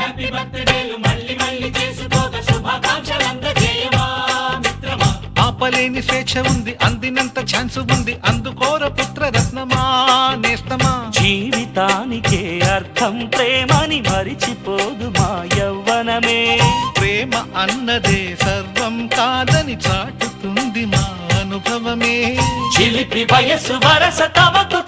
Happy బర్త్డేలు మళ్ళీ మళ్ళీ చేసుకోక శుభాకాంక్షలందజేయవా మిత్రమా. ఆపలేని స్వేచ్ఛ ఉంది, అందినంత ఛాన్స్ ఉంది, అందుకోర పుత్ర రత్నమా నేస్తమా. జీవితానికే అర్థం ప్రేమని మరిచిపోదు మా యవ్వనమే. ప్రేమ అన్నదే సర్వం కాదని చాటుతుంది మా అనుభవమే. చిలిపి వయస్సు వరస తమకు